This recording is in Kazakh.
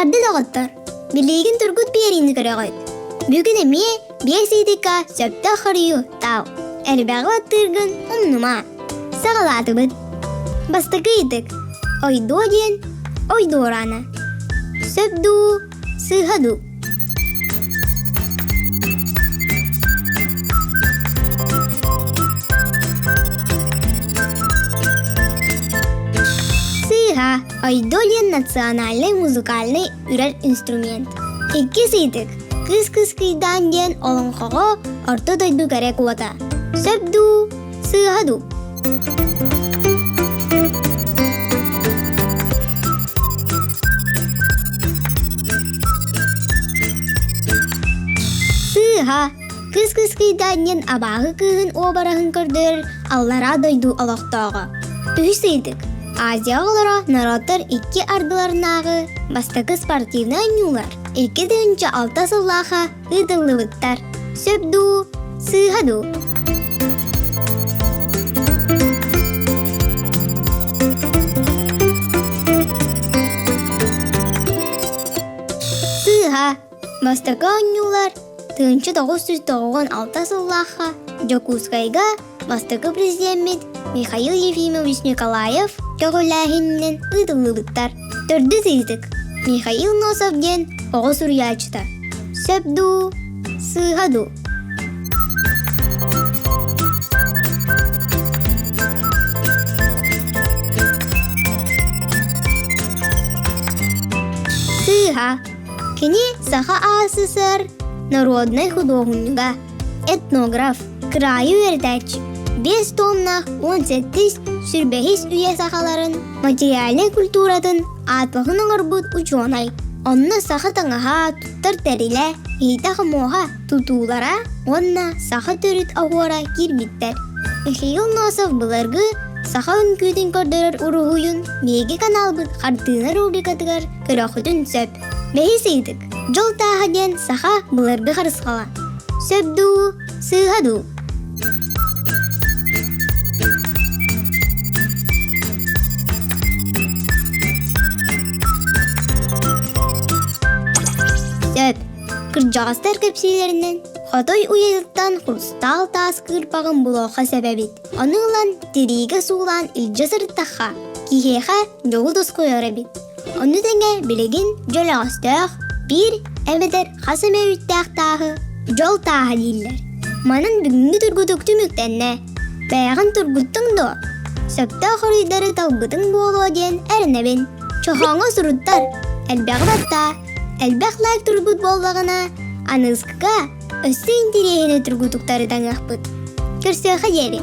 Барды дағыттар, білеген түргіт берейіні көріғайд. Бүгін әме бек сейдіка сөпті қырыю тау. Әрбәғы аттырғын ұмнума. Сағалаты бұд. Бастықы едік. Ойду ден, ойду ораны. Сөпду, сығаду. Сыға ойдолен национальный музыкальный үрер инструмент. Икки сейдік. Кыз-кыз кыйдан ден олыңқығы орты дойду кәрек уата. Сөпду, сығаду. Сыға кыз-кыз кыйдан ден абағы кыгын обарағын көрдір аллара дойду олықтағы. Үйсейдік. Азия олара народтар икки ардыларынағы бастықы спортивны анюлар. 2-6 сыллаға ыдылы бұттар. Сөпду, сығаду. Сыға бастықы анюлар 1996 сыллаға Жокускайға бастықы президент Михаил Ефимович Николаев төгіләхіннен ыдылы бұттар. Төрді сейдік. Михаил Носовден оғы сүрячыта. Сөпду, сығаду. Сыға кені Саха АССР народный художника, этнограф, краю вердач. 5 томнақ 18 сүрбәхис үйе сақаларын материальный культуратын атпағын аңырбыт учонай. Онна саха таңаға туттар тәрілі, ейтақы моға тутулара, онна саха түріт ағуара кирбиттер. Михаил Носов бұларғы саха үнкүйдің көрдірір ұрығуын меге каналбыт қартыны рубрикатығар көріқүтін сөп. Бәйіс едік. Жол тағы ден саха бұларғы қарысқала. Сөпду, сығаду. Сөп, кыржағастар көпсейлерінен Хотой уйеліттан құрстал тас кырпағын бұлоға сәбәбет. Онылан терейгі суылан үлжі сырттаққа, кейхеға жоғы дос қойыр әбет. Оны дәңе білеген жол ағыстақ, бір әмедер қасым әуіттәқ тағы, жол тағы дейлер. Манын бүгінгі түргүтікті мүктәнне, бәяғын түргүттің до. Сөпті қорыйдары талбытың болуы ден әрінәбен. Чоқаңы сұрыттар, әлбәғ батта. Әлбәқ лайк түргүт болдағына, анызқыға өсті интерейіні түргүтіктары таңақ бұд. Көрсеуға дәрі.